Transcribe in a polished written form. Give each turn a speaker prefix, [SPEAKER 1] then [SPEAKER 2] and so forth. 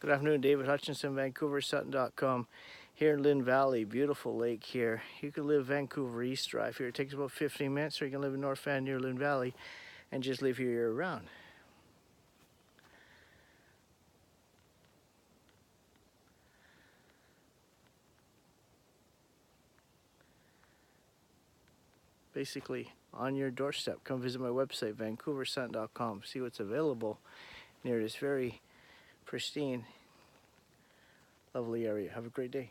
[SPEAKER 1] Good afternoon, David Hutchinson, Vancouver, Sutton.com. Here in Lynn Valley, beautiful lake here. You can live Vancouver East Drive here. It takes about 15 minutes, or you can live in North Van near Lynn Valley and just live here year round. Basically on your doorstep. Come visit my website, vancouversutton.com. See what's available near this very pristine, lovely area. Have a great day.